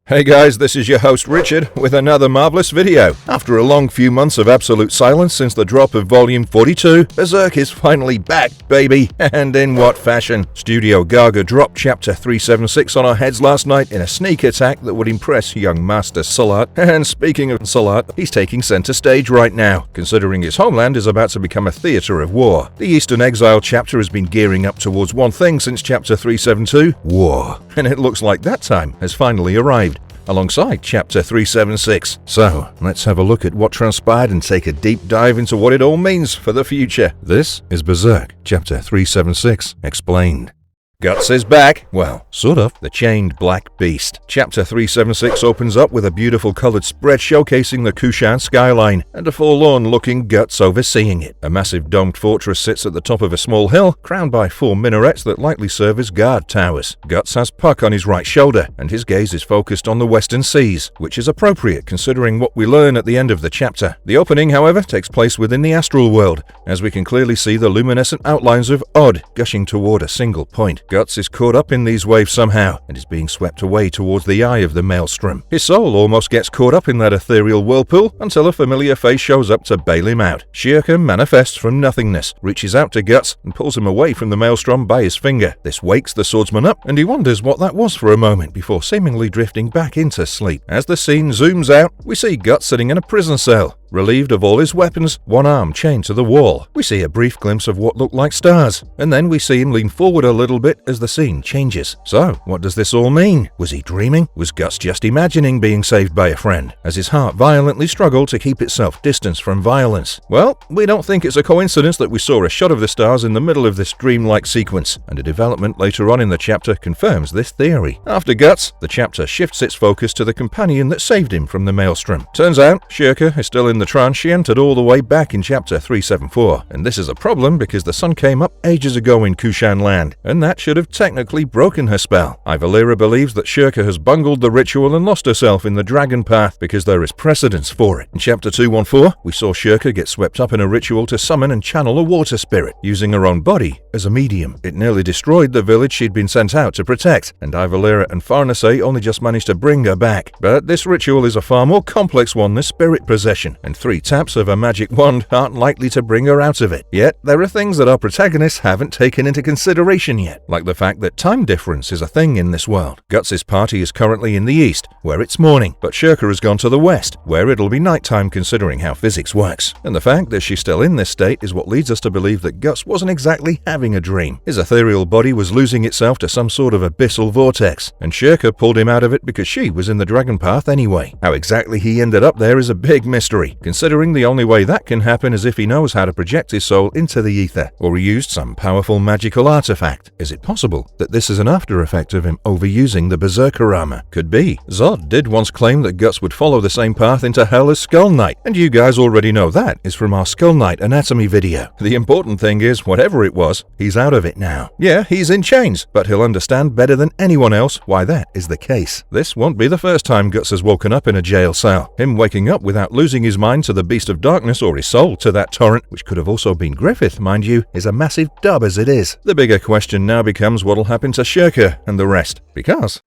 Hey guys, this is your host Rickert with another marvelous video. After a long few months of absolute silence since the drop of volume 42, Berserk is finally back, baby, and in what fashion. Studio Gaga dropped chapter 376 on our heads last night in a sneak attack that would impress young Master Salat, and speaking of Salat, he's taking center stage right now, considering his homeland is about to become a theater of war. The Eastern Exile chapter has been gearing up towards one thing since chapter 372, war, and it looks like that time has finally arrived, alongside chapter 376. So, let's have a look at what transpired and take a deep dive into what it all means for the future. This is Berserk Chapter 376 Explained. Guts is back. Well, sort of. The Chained Black Beast. Chapter 376 opens up with a beautiful colored spread showcasing the Kushan skyline, and a forlorn-looking Guts overseeing it. A massive domed fortress sits at the top of a small hill, crowned by 4 minarets that likely serve as guard towers. Guts has Puck on his right shoulder, and his gaze is focused on the western seas, which is appropriate considering what we learn at the end of the chapter. The opening, however, takes place within the astral world, as we can clearly see the luminescent outlines of Odd gushing toward a single point. Guts is caught up in these waves somehow, and is being swept away towards the eye of the maelstrom. His soul almost gets caught up in that ethereal whirlpool until a familiar face shows up to bail him out. Schierke manifests from nothingness, reaches out to Guts, and pulls him away from the maelstrom by his finger. This wakes the swordsman up, and he wonders what that was for a moment before seemingly drifting back into sleep. As the scene zooms out, we see Guts sitting in a prison cell, relieved of all his weapons, one arm chained to the wall. We see a brief glimpse of what look like stars, and then we see him lean forward a little bit as the scene changes. So, what does this all mean? Was he dreaming? Was Guts just imagining being saved by a friend, as his heart violently struggled to keep itself distanced from violence? Well, we don't think it's a coincidence that we saw a shot of the stars in the middle of this dreamlike sequence, and a development later on in the chapter confirms this theory. After Guts, the chapter shifts its focus to the companion that saved him from the maelstrom. Turns out, Schierke is still in the trance she entered all the way back in chapter 374, and this is a problem because the sun came up ages ago in Kushan land, and that should have technically broken her spell. Ivalera believes that Schierke has bungled the ritual and lost herself in the dragon path because there is precedence for it. In chapter 214, we saw Schierke get swept up in a ritual to summon and channel a water spirit, using her own body as a medium. It nearly destroyed the village she'd been sent out to protect, and Ivalera and Farnese only just managed to bring her back. But this ritual is a far more complex one than spirit possession, and 3 taps of a magic wand aren't likely to bring her out of it. Yet, there are things that our protagonists haven't taken into consideration yet, like the fact that time difference is a thing in this world. Guts' party is currently in the east, where it's morning, but Schierke has gone to the west, where it'll be nighttime considering how physics works. And the fact that she's still in this state is what leads us to believe that Guts wasn't exactly having a dream. His ethereal body was losing itself to some sort of abyssal vortex, and Schierke pulled him out of it because she was in the dragon path anyway. How exactly he ended up there is a big mystery, considering the only way that can happen is if he knows how to project his soul into the ether, or he used some powerful magical artifact. Is it possible that this is an after effect of him overusing the Berserker armor? Could be. Zod did once claim that Guts would follow the same path into hell as Skull Knight, and you guys already know that is from our Skull Knight anatomy video. The important thing is, whatever it was, he's out of it now. Yeah, he's in chains, but he'll understand better than anyone else why that is the case. This won't be the first time Guts has woken up in a jail cell. Him waking up without losing his mind to the Beast of Darkness or his soul to that torrent, which could have also been Griffith, mind you, is a massive dub as it is. The bigger question now becomes what'll happen to Schierke and the rest, because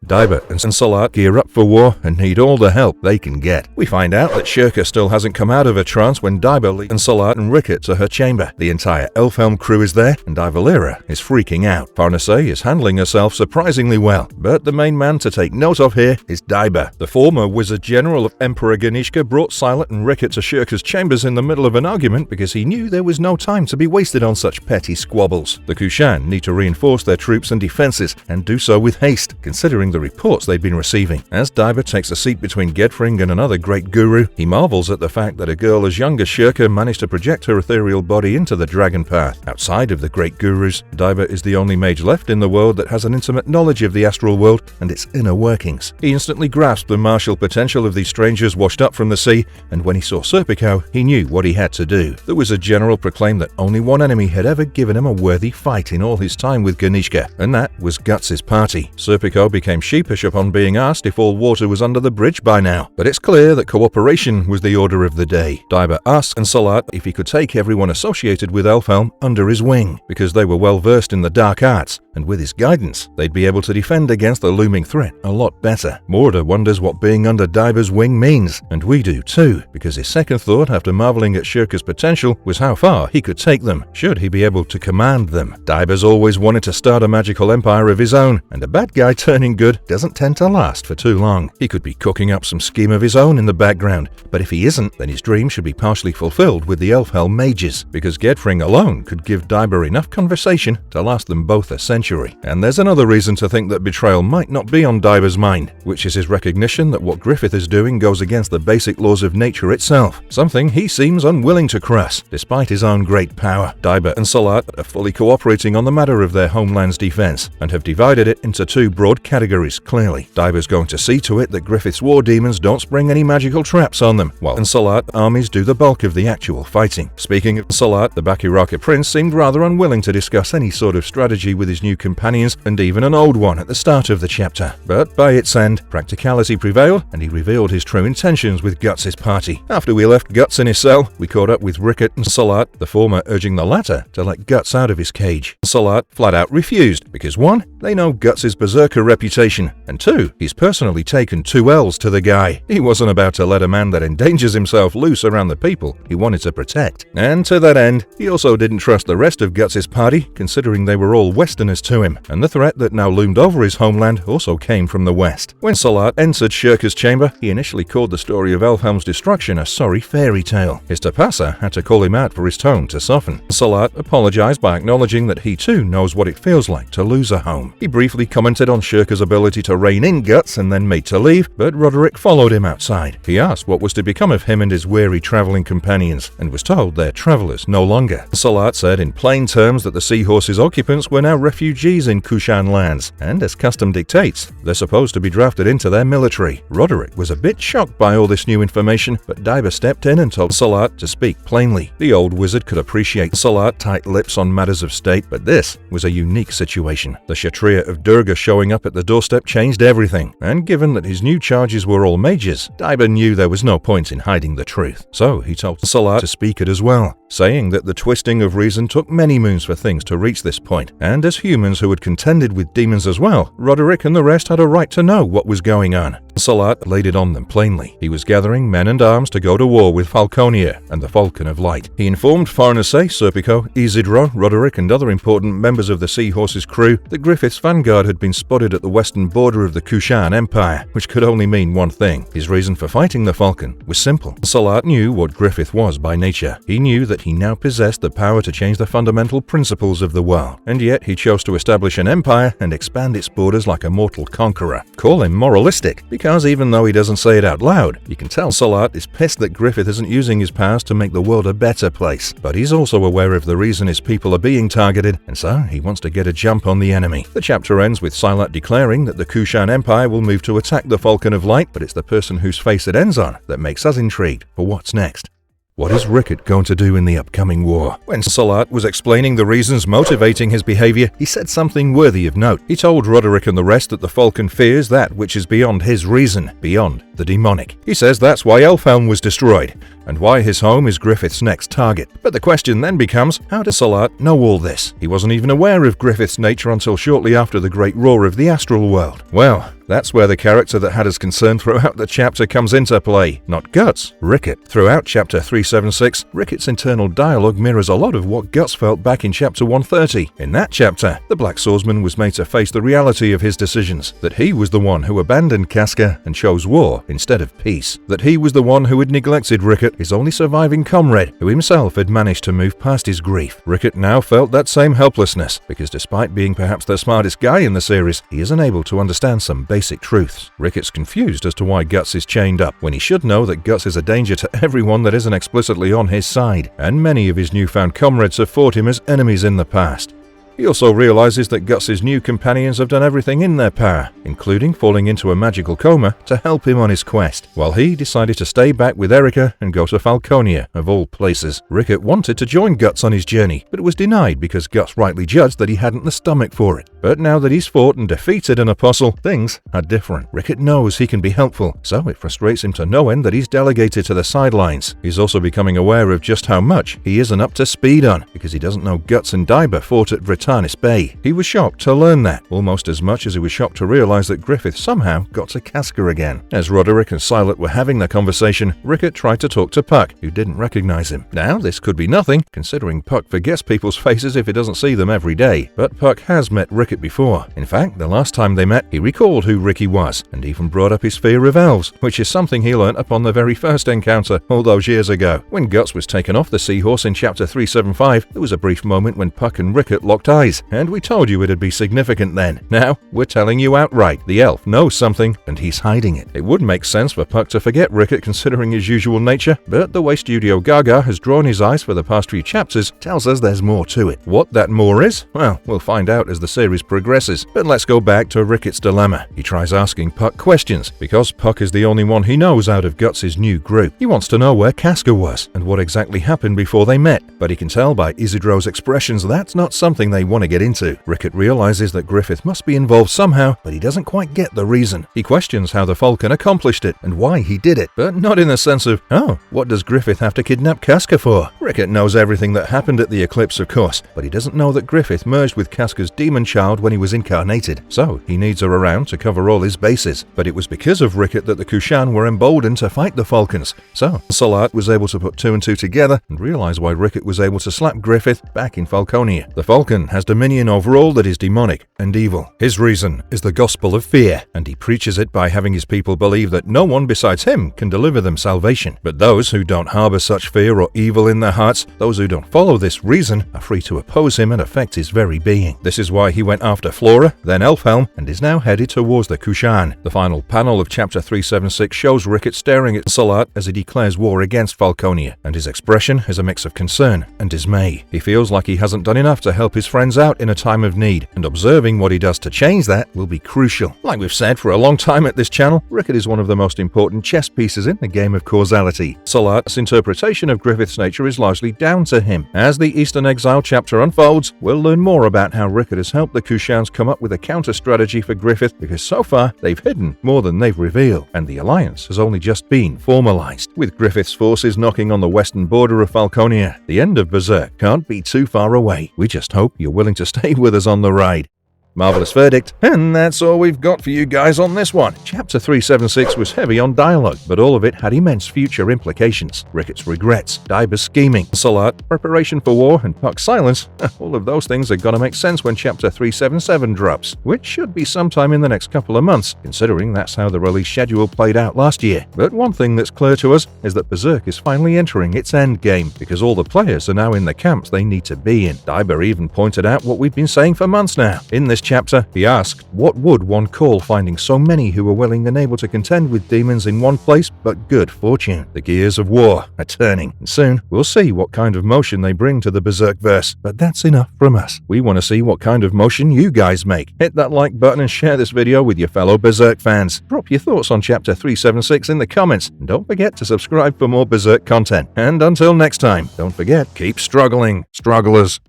Daiba and Salat gear up for war and need all the help they can get. We find out that Schierke still hasn't come out of her trance when Daiba leads Salat and Rickert to her chamber. The entire Elfhelm crew is there, and Ivalera is freaking out. Farnese is handling herself surprisingly well, but the main man to take note of here is Daiba. The former wizard general of Emperor Ganishka brought Silat and Rickert to Schierke's chambers in the middle of an argument because he knew there was no time to be wasted on such petty squabbles. The Kushan need to reinforce their troops and defenses, and do so with haste, considering the reports they've been receiving. As Daiba takes a seat between Gedfring and another great guru, he marvels at the fact that a girl as young as Schierke managed to project her ethereal body into the dragon path. Outside of the great gurus, Daiba is the only mage left in the world that has an intimate knowledge of the astral world and its inner workings. He instantly grasped the martial potential of these strangers washed up from the sea, and when he saw Serpico, he knew what he had to do. The wizard general proclaimed that only one enemy had ever given him a worthy fight in all his time with Ganishka, and that was Guts' party. Serpico became became sheepish upon being asked if all water was under the bridge by now, but it's clear that cooperation was the order of the day. Diber asked Salat if he could take everyone associated with Elfhelm under his wing, because they were well versed in the dark arts, and with his guidance, they'd be able to defend against the looming threat a lot better. Morda wonders what being under Diver's wing means, and we do too, because his second thought after marveling at Schierke's potential was how far he could take them, should he be able to command them. Diver's always wanted to start a magical empire of his own, and a bad guy turning good doesn't tend to last for too long. He could be cooking up some scheme of his own in the background, but if he isn't, then his dream should be partially fulfilled with the Elfhelm mages, because Gedfring alone could give Diber enough conversation to last them both a century. And there's another reason to think that betrayal might not be on Diver's mind, which is his recognition that what Griffith is doing goes against the basic laws of nature itself, something he seems unwilling to cross, despite his own great power. Diber and Salat are fully cooperating on the matter of their homeland's defense, and have divided it into two broad categories clearly. Diver's going to see to it that Griffith's war demons don't spring any magical traps on them, while Salat armies do the bulk of the actual fighting. Speaking of Salat, the Bakiraka prince seemed rather unwilling to discuss any sort of strategy with his new companions, and even an old one at the start of the chapter. But by its end, practicality prevailed, and he revealed his true intentions with Guts' party. After we left Guts in his cell, we caught up with Rickert and Salat, the former urging the latter to let Guts out of his cage. Salat flat out refused, because 1, they know Guts' berserker reputation, and 2, he's personally taken 2 L's to the guy. He wasn't about to let a man that endangers himself loose around the people he wanted to protect. And to that end, he also didn't trust the rest of Guts' party, considering they were all Westerners to him, and the threat that now loomed over his homeland also came from the west. When Salat entered Schierke's chamber, he initially called the story of Elfhelm's destruction a sorry fairy tale. His Tapasa had to call him out for his tone to soften. Salat apologized by acknowledging that he too knows what it feels like to lose a home. He briefly commented on Schierke's ability to rein in Guts and then made to leave, but Roderick followed him outside. He asked what was to become of him and his weary traveling companions, and was told they're travelers no longer. Salat said in plain terms that the Seahorse's occupants were now refugees in Kushan lands, and as custom dictates, they're supposed to be drafted into their military. Roderick was a bit shocked by all this new information, but Diber stepped in and told Salat to speak plainly. The old wizard could appreciate Salat tight lips on matters of state, but this was a unique situation. The Kshatriya of Durga showing up at the doorstep changed everything, and given that his new charges were all mages, Diber knew there was no point in hiding the truth. So he told Salat to speak it as well, saying that the twisting of reason took many moons for things to reach this point, and as humans who had contended with demons as well, Roderick and the rest had a right to know what was going on. Salat laid it on them plainly. He was gathering men and arms to go to war with Falconia and the Falcon of Light. He informed Farnese, Serpico, Isidro, Roderick and other important members of the Seahorse's crew that Griffith's vanguard had been spotted at the western border of the Kushan Empire, which could only mean one thing. His reason for fighting the Falcon was simple. Salat knew what Griffith was by nature. He knew that he now possessed the power to change the fundamental principles of the world, and yet he chose to establish an empire and expand its borders like a mortal conqueror. Call him moralistic, because even though he doesn't say it out loud, you can tell Salat is pissed that Griffith isn't using his powers to make the world a better place. But he's also aware of the reason his people are being targeted, and so he wants to get a jump on the enemy. The chapter ends with Salat declaring that the Kushan Empire will move to attack the Falcon of Light, but it's the person whose face it ends on that makes us intrigued for what's next. What is Rickert going to do in the upcoming war? When Salat was explaining the reasons motivating his behavior, he said something worthy of note. He told Roderick and the rest that the Falcon fears that which is beyond his reason, beyond the demonic. He says that's why Elfhelm was destroyed, and why his home is Griffith's next target. But the question then becomes, how does Salat know all this? He wasn't even aware of Griffith's nature until shortly after the great roar of the astral world. Well, that's where the character that had us concerned throughout the chapter comes into play, not Guts, Rickert. Throughout chapter 376, Rickert's internal dialogue mirrors a lot of what Guts felt back in chapter 130. In that chapter, the Black Swordsman was made to face the reality of his decisions, that he was the one who abandoned Casca and chose war instead of peace, that he was the one who had neglected Rickert, his only surviving comrade, who himself had managed to move past his grief. Rickert now felt that same helplessness, because despite being perhaps the smartest guy in the series, he is unable to understand some basic truths. Rickert's confused as to why Guts is chained up, when he should know that Guts is a danger to everyone that isn't explicitly on his side, and many of his newfound comrades have fought him as enemies in the past. He also realizes that Guts' new companions have done everything in their power, including falling into a magical coma to help him on his quest, while he decided to stay back with Erica and go to Falconia, of all places. Rickert wanted to join Guts on his journey, but it was denied because Guts rightly judged that he hadn't the stomach for it. But now that he's fought and defeated an apostle, things are different. Rickert knows he can be helpful, so it frustrates him to no end that he's delegated to the sidelines. He's also becoming aware of just how much he isn't up to speed on, because he doesn't know Guts and Diber fought at Vritannis Bay. He was shocked to learn that, almost as much as he was shocked to realize that Griffith somehow got to Casca again. As Roderick and Silet were having their conversation, Rickert tried to talk to Puck, who didn't recognize him. Now, this could be nothing, considering Puck forgets people's faces if he doesn't see them every day, but Puck has met Rickert before. In fact, the last time they met, he recalled who Ricky was, and even brought up his fear of elves, which is something he learnt upon the very first encounter all those years ago. When Guts was taken off the seahorse in Chapter 375, there was a brief moment when Puck and Rickert locked eyes, and we told you it'd be significant then. Now, we're telling you outright, the elf knows something, and he's hiding it. It would make sense for Puck to forget Rickert considering his usual nature, but the way Studio Gaga has drawn his eyes for the past few chapters tells us there's more to it. What that more is? Well, we'll find out as the series progresses. But let's go back to Rickert's dilemma. He tries asking Puck questions, because Puck is the only one he knows out of Guts' new group. He wants to know where Casca was, and what exactly happened before they met, but he can tell by Isidro's expressions that's not something they want to get into. Rickert realizes that Griffith must be involved somehow, but he doesn't quite get the reason. He questions how the Falcon accomplished it, and why he did it, but not in the sense of, oh, what does Griffith have to kidnap Casca for? Rickert knows everything that happened at the eclipse, of course, but he doesn't know that Griffith merged with Casca's demon child when he was incarnated, so he needs her around to cover all his bases. But it was because of Rickert that the Kushan were emboldened to fight the Falcons, so Salat was able to put two and two together and realize why Rickert was able to slap Griffith back in Falconia. The Falcon has dominion over all that is demonic and evil. His reason is the gospel of fear, and he preaches it by having his people believe that no one besides him can deliver them salvation. But those who don't harbor such fear or evil in their hearts, those who don't follow this reason, are free to oppose him and affect his very being. This is why he went after Flora, then Elfhelm, and is now headed towards the Kushan. The final panel of Chapter 376 shows Rickert staring at Salat as he declares war against Falconia, and his expression is a mix of concern and dismay. He feels like he hasn't done enough to help his friends out in a time of need, and observing what he does to change that will be crucial. Like we've said for a long time at this channel, Rickert is one of the most important chess pieces in the game of causality. Salat's interpretation of Griffith's nature is largely down to him. As the Eastern Exile chapter unfolds, we'll learn more about how Rickert has helped the Kushans come up with a counter-strategy for Griffith, because so far they've hidden more than they've revealed, and the alliance has only just been formalized. With Griffith's forces knocking on the western border of Falconia, the end of Berserk can't be too far away. We just hope you're willing to stay with us on the ride. Marvelous verdict, and that's all we've got for you guys on this one. Chapter 376 was heavy on dialogue, but all of it had immense future implications. Rickert's regrets, Diver's scheming, Salat, preparation for war, and Puck's silence. All of those things are gonna make sense when Chapter 377 drops, which should be sometime in the next couple of months, considering that's how the release schedule played out last year. But one thing that's clear to us is that Berserk is finally entering its end game, because all the players are now in the camps they need to be in. Diber even pointed out what we've been saying for months now. In this chapter, he asked, what would one call finding so many who were willing and able to contend with demons in one place but good fortune? The gears of war are turning, and soon we'll see what kind of motion they bring to the Berserkverse. But that's enough from us. We want to see what kind of motion you guys make. Hit that like button and share this video with your fellow Berserk fans. Drop your thoughts on Chapter 376 in the comments, and don't forget to subscribe for more Berserk content. And until next time, don't forget, keep struggling, strugglers.